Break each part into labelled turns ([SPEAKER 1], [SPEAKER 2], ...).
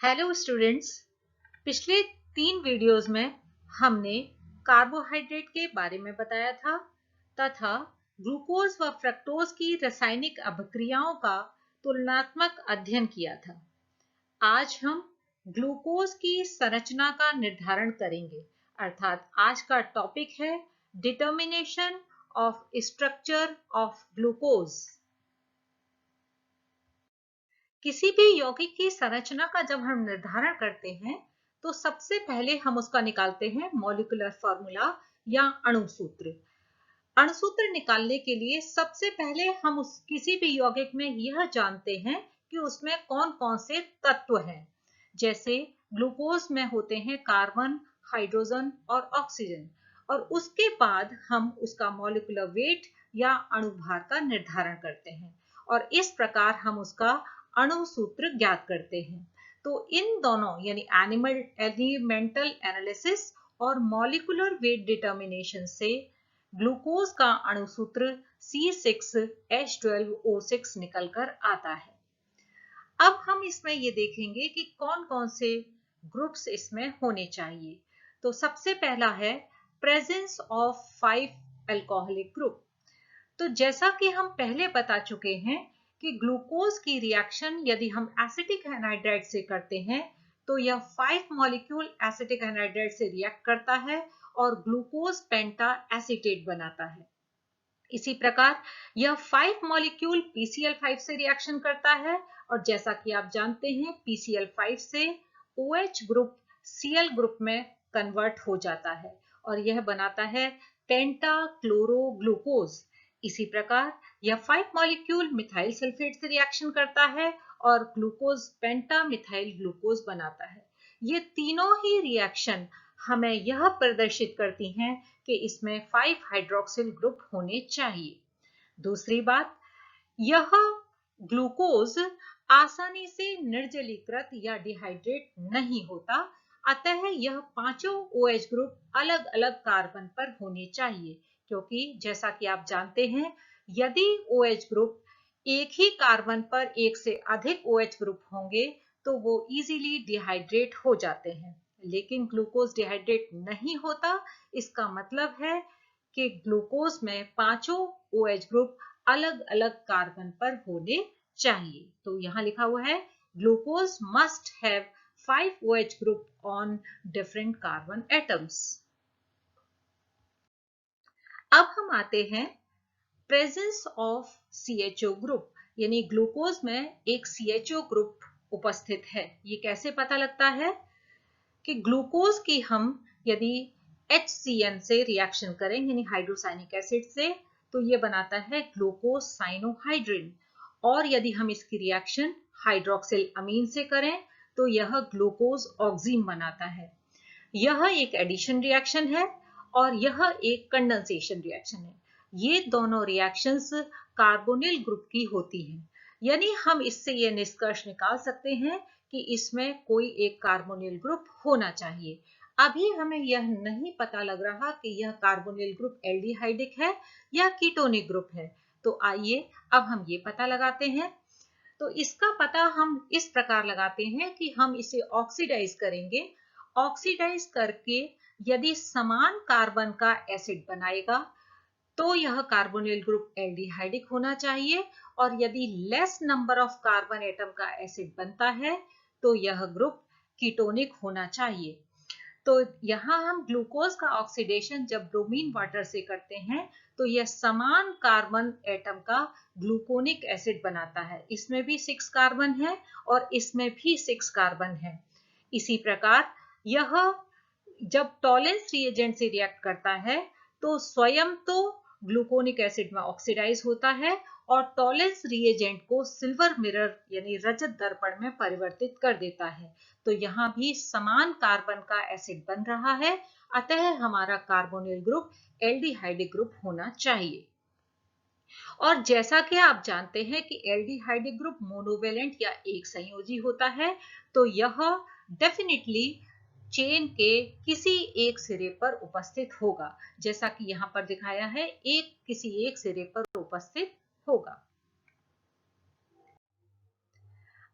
[SPEAKER 1] Hello students. पिछले 3 videos में हमने कार्बोहाइड्रेट के बारे में बताया था तथा ग्लूकोज व फ्रक्टोज की रासायनिक अभिक्रियाओं का तुलनात्मक अध्ययन किया था। आज हम ग्लूकोज की संरचना का निर्धारण करेंगे, अर्थात आज का टॉपिक है determination of structure of glucose. किसी भी यौगिक की संरचना का जब हम निर्धारण करते हैं तो सबसे पहले हम उसका निकालते हैं मॉलिक्यूलर फॉर्मूला या अणुसूत्र। अणुसूत्र निकालने के लिए सबसे पहले हम उस किसी भी यौगिक में यह जानते हैं कि उसमें कौन कौन से तत्व हैं। जैसे ग्लूकोज में होते हैं कार्बन, हाइड्रोजन और ऑक्सीजन, और उसके बाद हम उसका मॉलिक्यूलर वेट या अणुभार का निर्धारण करते हैं और इस प्रकार हम उसका अणुसूत्र ज्ञात करते हैं। तो इन दोनों यानी एलिमेंटल एनालिसिस और मॉलिक्यूलर वेट डिटर्मिनेशन से ग्लूकोज का अणुसूत्र C6H12O6 निकलकर आता है। अब हम इसमें ये देखेंगे कि कौन कौन से ग्रुप्स इसमें होने चाहिए। तो सबसे पहला है प्रेजेंस ऑफ 5 अल्कोहलिक ग्रुप। तो जैसा कि हम पहले बता चुके हैं कि ग्लूकोज की रिएक्शन यदि हम एसिटिक एनहाइड्राइड से करते हैं तो यह 5 मॉलिक्यूल एसिटिक एनहाइड्राइड से रिएक्ट करता है और ग्लूकोज पेंटा एसीटेट बनाता है। इसी प्रकार यह 5 मॉलिक्यूल PCl5 से रिएक्शन करता है और जैसा कि आप जानते हैं PCl5 से OH ग्रुप Cl ग्रुप में कन्वर्ट हो जाता है और यह बनाता है पेंटा क्लोरोग्लूकोज। इसी प्रकार यह 5 मॉलिक्यूल मिथाइल सल्फेट से रिएक्शन करता है और ग्लूकोज पेंटा मिथाइल ग्लूकोज बनाता है। ये तीनों ही रिएक्शन हमें यह प्रदर्शित करती हैं कि इसमें 5 हाइड्रोक्सिल ग्रुप होने चाहिए। दूसरी बात, यह ग्लूकोज आसानी से निर्जलीकृत या डिहाइड्रेट नहीं होता, अतः यह पांचों OH ग्रुप अलग अलग कार्बन पर होने चाहिए, क्योंकि जैसा कि आप जानते हैं यदि OH ग्रुप एक ही कार्बन पर एक से अधिक OH ग्रुप होंगे तो वो इजीली डिहाइड्रेट हो जाते हैं, लेकिन ग्लूकोज डिहाइड्रेट नहीं होता। इसका मतलब है कि ग्लूकोज में पांचों OH ग्रुप अलग अलग कार्बन पर होने चाहिए। तो यहां लिखा हुआ है glucose must have 5 OH group on different carbon atoms. अब हम आते हैं प्रेजेंस ऑफ CHO ग्रुप, यानी ग्लूकोज में एक CHO ग्रुप उपस्थित है। ये कैसे पता लगता है कि ग्लूकोज की हम यदि HCN से रिएक्शन करें यानी हाइड्रोसाइनिक एसिड से तो ये बनाता है ग्लूकोज साइनोहाइड्रिन, और यदि हम इसकी रिएक्शन हाइड्रोक्सिल अमीन से करें तो यह ग्लूकोज ऑक्सीन बनाता है। यह एक एडिशन रिएक्शन है और यह एक कंडेंसेशन रिएक्शन है। ये दोनों रिएक्शंस कार्बोनिल ग्रुप की होती हैं, यानी हम इससे ये निष्कर्ष निकाल सकते हैं कि इसमें कोई एक कार्बोनिल ग्रुप होना चाहिए। अभी हमें यह नहीं पता लग रहा कि यह कार्बोनिल ग्रुप एल्डिहाइडिक है या कीटोनिक ग्रुप है। तो आइए अब हम ये पता लगाते हैं। तो इसका पता हम इस प्रकार लगाते हैं कि हम इसे ऑक्सीडाइज करेंगे। ऑक्सीडाइज करके यदि समान कार्बन का एसिड बनाएगा तो यह कार्बोनिल ग्रुप एल्डिहाइडिक होना चाहिए, और यदि less number of carbon atom का एसिड बनता है तो यह ग्रुप कीटोनिक होना चाहिए। तो यहाँ हम ग्लूकोज का ऑक्सीडेशन जब ब्रोमीन वाटर से करते हैं तो यह समान कार्बन एटम का ग्लूकोनिक एसिड बनाता है। इसमें भी 6 कार्बन है और इसमें भी 6 कार्बन है। इसी प्रकार यह जब टॉलेंस रिएजेंट से रिएक्ट करता है तो स्वयं तो ग्लूकोनिक एसिड में ऑक्सीडाइज होता है और टॉलेंस रिएजेंट को सिल्वर मिरर यानी रजत दर्पण में परिवर्तित कर देता है। तो यहाँ भी समान कार्बन का एसिड बन रहा है, अतः हमारा कार्बोनिल ग्रुप एल्डिहाइडिक ग्रुप होना चाहिए। और जैसा कि आप जानते हैं कि एल्डिहाइडिक ग्रुप मोनोवेलेंट या एक संयोजी होता है, तो यह डेफिनेटली चेन के किसी एक सिरे पर उपस्थित होगा, जैसा कि यहाँ पर दिखाया है किसी एक सिरे पर उपस्थित होगा।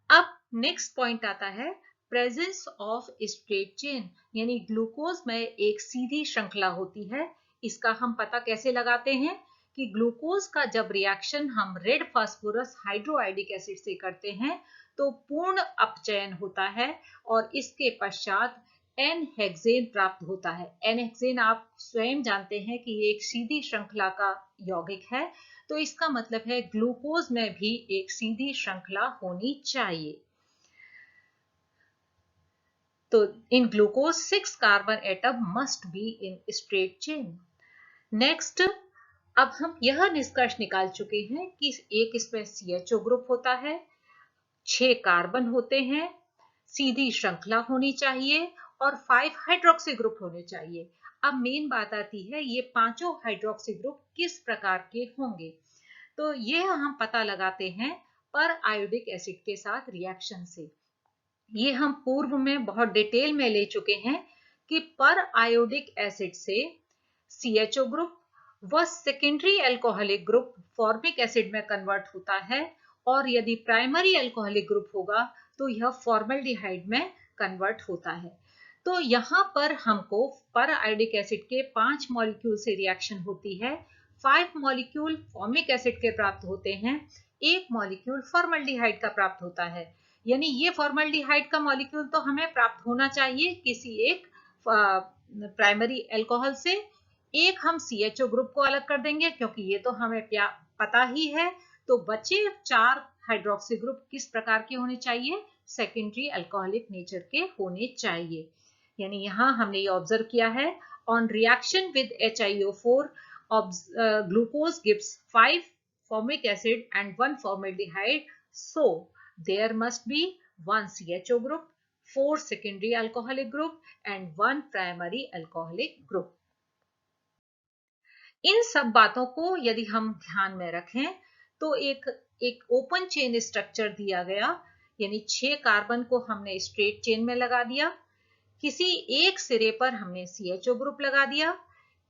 [SPEAKER 1] अब नेक्स्ट पॉइंट आता है प्रेजेंस ऑफ स्ट्रेट चेन, यानी ग्लूकोज में एक सीधी श्रृंखला होती है। इसका हम पता कैसे लगाते हैं कि ग्लूकोज का जब रिएक्शन हम रेड फास्फोरस हाइड्रोआयोडिक एसिड से करते हैं तो पूर्ण अपचयन होता है और इसके पश्चात एन हेक्सेन प्राप्त होता है। एन हेक्सेन आप स्वयं जानते हैं कि ये एक सीधी श्रृंखला का यौगिक है, तो इसका मतलब है ग्लूकोज में भी एक सीधी श्रृंखला होनी चाहिए। तो in glucose 6 carbon atom must be in straight chain. Next, अब हम यह निष्कर्ष निकाल चुके हैं कि एक इसमें CHO ग्रुप होता है, 6 कार्बन होते हैं, सीधी श्रृंखला होनी चाहिए और 5 हाइड्रोक्सी ग्रुप होने चाहिए। अब मेन बात आती है ये पांचों हाइड्रोक्सी ग्रुप किस प्रकार के होंगे। तो ये हम पता लगाते हैं पर आयोडिक एसिड के साथ रिएक्शन से। ये हम पूर्व में बहुत डिटेल में ले चुके हैं कि पर आयोडिक एसिड से CHO ग्रुप वह secondary alcoholic group formic acid में कन्वर्ट होता है और यदि प्राइमरी अल्कोहलिक ग्रुप होगा तो यह फॉर्मल्डिहाइड में कन्वर्ट होता है। तो यहाँ पर हमको पर आयोडिक एसिड के 5 मॉलिक्यूल से रिएक्शन होती है, 5 मॉलिक्यूल फॉर्मिक एसिड के प्राप्त होते हैं, 1 मॉलिक्यूल फॉर्मल्डिहाइड का प्राप्त होता है। यानी ये फॉर्मल्डिहाइड का मॉलिक्यूल तो हमें प्राप्त होना चाहिए किसी एक प्राइमरी अल्कोहल से। एक हम CHO ग्रुप को अलग कर देंगे क्योंकि ये तो हमें पता ही है। तो बचे 4 हाइड्रोक्सी ग्रुप किस प्रकार के होने चाहिए, सेकेंडरी अल्कोहलिक नेचर के होने चाहिए। यानी यहाँ हमने ये ऑब्जर्व किया है, on reaction with HiO4 glucose gives 5 formic acid and 1 formaldehyde, so there must be 1 CHO group, 4 secondary alcoholic group and 1 primary alcoholic group। इन सब बातों को यदि हम ध्यान में रखें तो एक ओपन चेन स्ट्रक्चर दिया गया, यानी 6 कार्बन को हमने स्ट्रेट चेन में लगा दिया, किसी एक सिरे पर हमने CHO ग्रुप लगा दिया,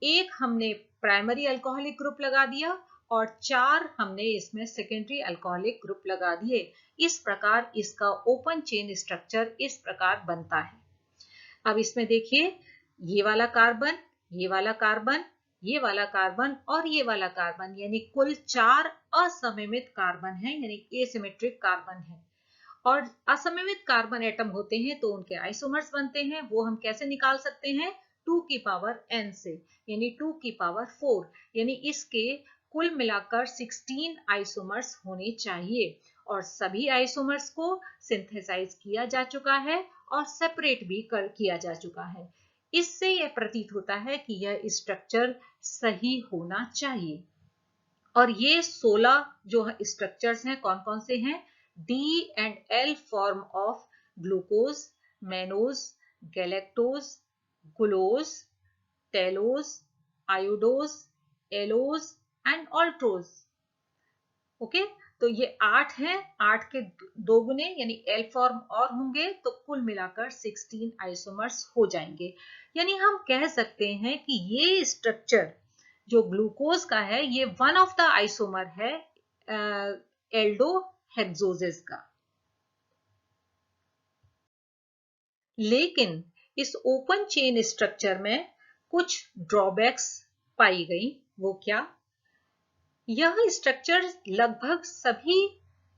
[SPEAKER 1] एक हमने प्राइमरी अल्कोहलिक ग्रुप लगा दिया और 4 हमने इसमें सेकेंडरी अल्कोहलिक ग्रुप लगा दिए। इस प्रकार इसका ओपन चेन स्ट्रक्चर इस प्रकार बनता है। अब इसमें देखिए, ये वाला कार्बन, ये वाला कार्बन, ये वाला कार्बन और ये वाला कार्बन, यानी कुल 4 असममित कार्बन है, यानी एसिमेट्रिक कार्बन है। और असममित कार्बन एटम होते हैं तो उनके आइसोमर्स बनते हैं। वो हम कैसे निकाल सकते हैं, 2 की पावर n से, यानी 2 की पावर 4, यानी इसके कुल मिलाकर 16 आइसोमर्स होने चाहिए और सभी आइसोमर्स को सिंथेसाइज किया जा चुका है और सेपरेट भी किया जा चुका है। इससे यह प्रतीत होता है कि यह स्ट्रक्चर सही होना चाहिए। और ये 16 जो स्ट्रक्चर्स हैं कौन कौन से हैं, D and L form of glucose, mannose, galactose, glucose, talose, iodose, allose and maltose। Okay, तो ये 8 हैं, 8 के 2 गुने यानी L फॉर्म और होंगे तो कुल मिलाकर 16 आइसोमर्स हो जाएंगे। यानी हम कह सकते हैं कि ये स्ट्रक्चर जो ग्लूकोज का है ये वन ऑफ द आइसोमर है एल्डोहेक्सोजेस का। लेकिन इस ओपन चेन स्ट्रक्चर में कुछ ड्रॉबैक्स पाई गई। वो क्या, यह स्ट्रक्चर लगभग सभी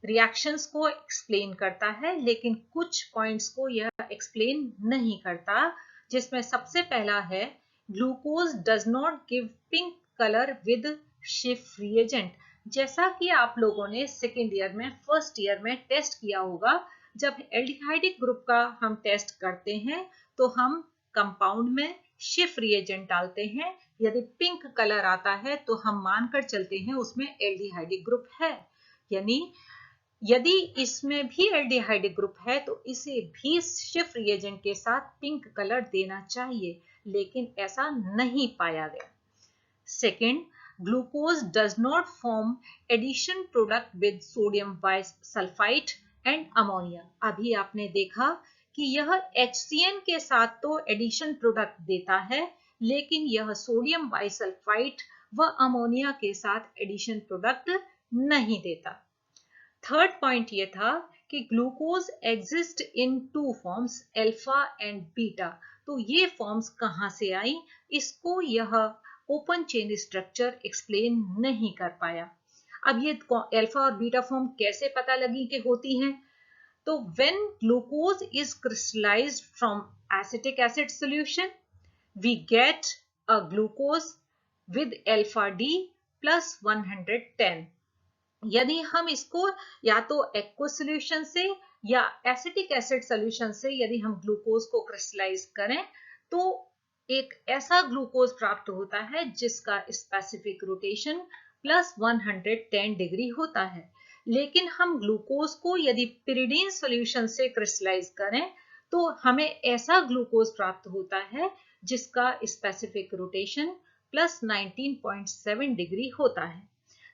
[SPEAKER 1] रिएक्शंस को एक्सप्लेन करता है लेकिन कुछ पॉइंट्स को यह एक्सप्लेन नहीं करता, जिसमें सबसे पहला है glucose does not give pink colour with Schiff reagent. जैसा कि आप लोगों ने सेकेंड ईयर में, फर्स्ट ईयर में टेस्ट किया होगा, जब एल्डिहाइडिक ग्रुप का हम टेस्ट करते हैं तो हम कंपाउंड में शिफ रिएजेंट डालते हैं। यदि पिंक कलर आता है तो हम मानकर चलते हैं उसमें एल्डिहाइडिक ग्रुप है। यानी यदि इसमें भी एल्डिहाइडिक ग्रुप है तो इसे भी शिफ रिएजेंट के साथ पिंक कलर देना चाहिए, लेकिन ऐसा नहीं पाया गया। Second, glucose does not form addition product with sodium bisulphite and ammonia. अभी आपने देखा कि यह HCN के साथ तो एडिशन प्रोडक्ट देता है, लेकिन यह सोडियम बाइसल्फाइड व अमोनिया के साथ एडिशन प्रोडक्ट नहीं देता। थर्ड पॉइंट यह था कि glucose exist in two forms, alpha and beta. तो ये फॉर्म्स कहाँ से आई, इसको यह ओपन चेन स्ट्रक्चर एक्सप्लेन नहीं कर पाया। अब ये अल्फा और बीटा फॉर्म कैसे पता लगी कि होती हैं? तो when glucose is crystallized from acetic acid solution, we get a glucose with alpha D plus 110। यदि हम इसको या तो एक्वस सॉल्यूशन से या एसिटिक एसिड सॉल्यूशन से यदि हम ग्लूकोज को क्रिस्टलाइज करें तो एक ऐसा ग्लूकोज प्राप्त होता है जिसका स्पेसिफिक रोटेशन प्लस 110 डिग्री होता है। लेकिन हम ग्लूकोज को यदि पिरिडीन सॉल्यूशन से क्रिस्टलाइज करें तो हमें ऐसा ग्लूकोज प्राप्त होता है जिसका स्पेसिफिक रोटेशन प्लस 19.7 डिग्री होता है।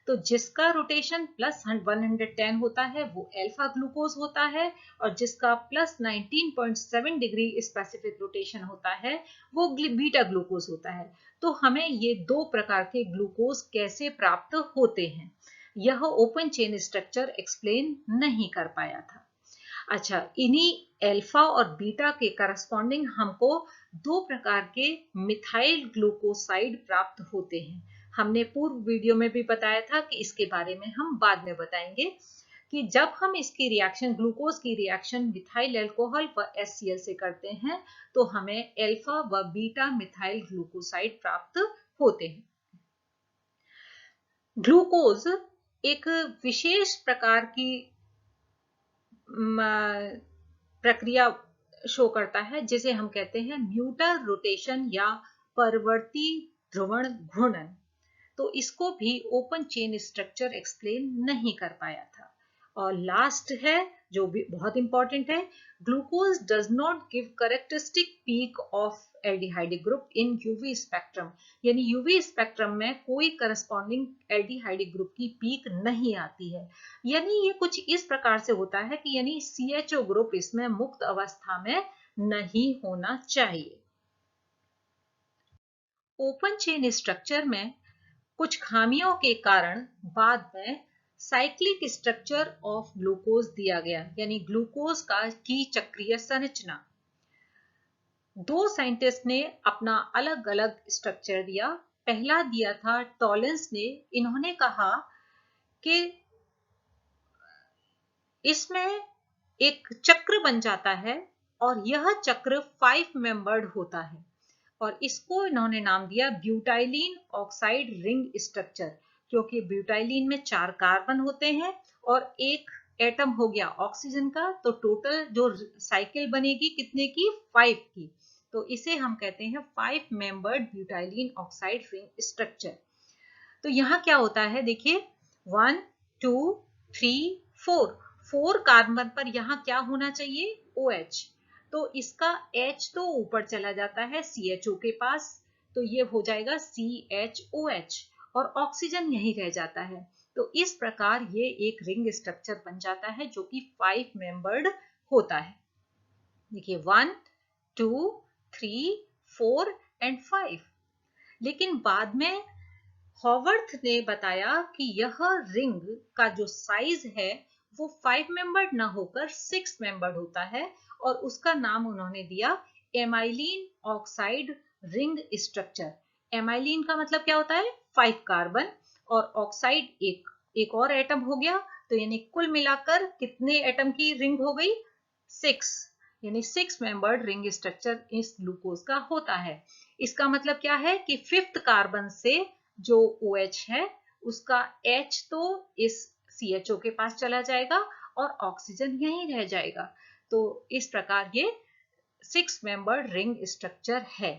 [SPEAKER 1] तो जिसका रोटेशन प्लस 110 होता है वो अल्फा ग्लूकोज होता है, और जिसका प्लस 19.7 डिग्री स्पेसिफिक रोटेशन होता है वो बीटा ग्लूकोज होता है। तो हमें ये दो प्रकार के ग्लूकोज कैसे प्राप्त होते हैं, यह ओपन चेन स्ट्रक्चर एक्सप्लेन नहीं कर पाया था। अच्छा, इन्हीं अल्फा और बीटा के करस्पॉन्डिंग हमको दो प्रकार के मिथाइल ग्लूकोसाइड प्राप्त होते हैं। हमने पूर्व वीडियो में भी बताया था कि इसके बारे में हम बाद में बताएंगे कि जब हम इसकी रिएक्शन, ग्लूकोज की रिएक्शन मिथाइल अल्कोहल व HCl से करते हैं तो हमें अल्फा व बीटा मिथाइल ग्लूकोसाइड प्राप्त होते हैं। ग्लूकोज एक विशेष प्रकार की प्रक्रिया शो करता है जिसे हम कहते हैं न्यूटन रोटेशन या परवर्ती ध्रुवण घूर्णन। तो इसको भी ओपन चेन स्ट्रक्चर एक्सप्लेन नहीं कर पाया था। और लास्ट है जो भी बहुत इंपॉर्टेंट है, glucose does not give characteristic peak of aldehyde group in UV spectrum, यानी यूवी स्पेक्ट्रम में कोई करस्पॉन्डिंग एल्डिहाइड ग्रुप की पीक नहीं आती है। यानी ये कुछ इस प्रकार से होता है कि यानी CHO ग्रुप इसमें मुक्त अवस्था में नहीं होना चाहिए। ओपन चेन स्ट्रक्चर में कुछ खामियों के कारण बाद में साइक्लिक स्ट्रक्चर ऑफ ग्लूकोज दिया गया, यानी ग्लूकोज की चक्रीय संरचना। दो साइंटिस्ट ने अपना अलग अलग स्ट्रक्चर दिया। पहला दिया था टॉलेंस ने। इन्होंने कहा कि इसमें एक चक्र बन जाता है और यह चक्र 5 मेंबर्ड होता है, और इसको इन्होंने नाम दिया ब्यूटाइलिन ऑक्साइड रिंग स्ट्रक्चर, क्योंकि ब्यूटाइलिन में 4 कार्बन होते हैं और एक एटम हो गया ऑक्सीजन का, तो टोटल जो साइकिल बनेगी कितने की, 5 की। तो इसे हम कहते हैं 5 membered butylene oxide ring structure. तो यहाँ क्या होता है, देखिए 1 2 3 4 कार्बन पर यहाँ क्या होना चाहिए, OH। तो इसका H तो ऊपर चला जाता है CHO के पास, तो ये हो जाएगा CHOH, और ऑक्सीजन यहीं रह जाता है। तो इस प्रकार ये एक रिंग स्ट्रक्चर बन जाता है जो कि 5 मेंबर्ड होता है। देखिए 1 2 3 4 एंड 5। लेकिन बाद में हॉवर्थ ने बताया कि यह रिंग का जो साइज है वो 5 मेंबर्ड ना होकर 6 मेंबर्ड होता है, और उसका नाम उन्होंने दिया amyrin oxide ring structure. Amyrin का मतलब क्या होता है, 5 कार्बन, और ऑक्साइड एक और एटम हो गया, तो यानी कुल मिलाकर कितने एटम की रिंग हो गई, 6, यानी 6 मेंबर्ड रिंग स्ट्रक्चर इस ग्लूकोज का होता है। इसका मतलब क्या है कि 5th कार्बन से जो OH है उसका H तो इस CHO के पास चला जाएगा और ऑक्सीजन यहीं रह जाएगा। तो इस प्रकार ये 6 मेंबर्ड रिंग स्ट्रक्चर है।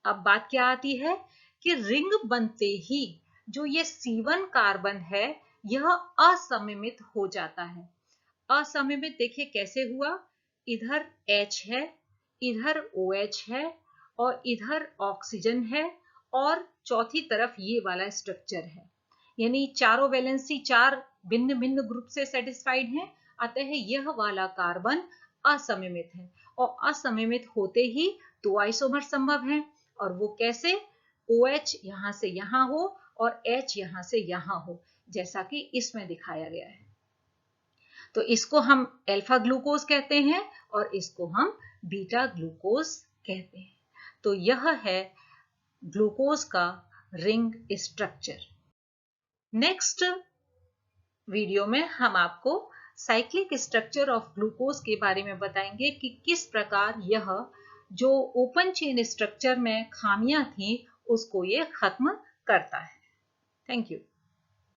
[SPEAKER 1] अब बात क्या आती है कि रिंग बनते ही जो ये C1 कार्बन है यह असममित हो जाता है। असममित देखिए कैसे हुआ, इधर H है, इधर OH है, और इधर ऑक्सीजन है, और चौथी तरफ ये वाला स्ट्रक्चर है, यानी चारों वैलेंसी 4 भिन्न भिन्न ग्रुप से सेटिस्फाइड हैं। अतः यह वाला कार्बन असममित है, और असममित होते ही 2 आइसोमर संभव हैं, और वो कैसे, OH यहां से यहां हो और H यहां से यहां हो, जैसा कि इसमें दिखाया गया है। तो इसको हम अल्फा ग्लूकोज कहते हैं और इसको हम बीटा ग्लूकोज कहते हैं। तो यह है ग्लूकोज का रिंग स्ट्रक्चर। नेक्स्ट वीडियो में हम आपको साइक्लिक स्ट्रक्चर ऑफ ग्लूकोज के बारे में बताएंगे कि किस प्रकार यह जो ओपन चेन स्ट्रक्चर में खामियां थी उसको ये खत्म करता है। Thank you.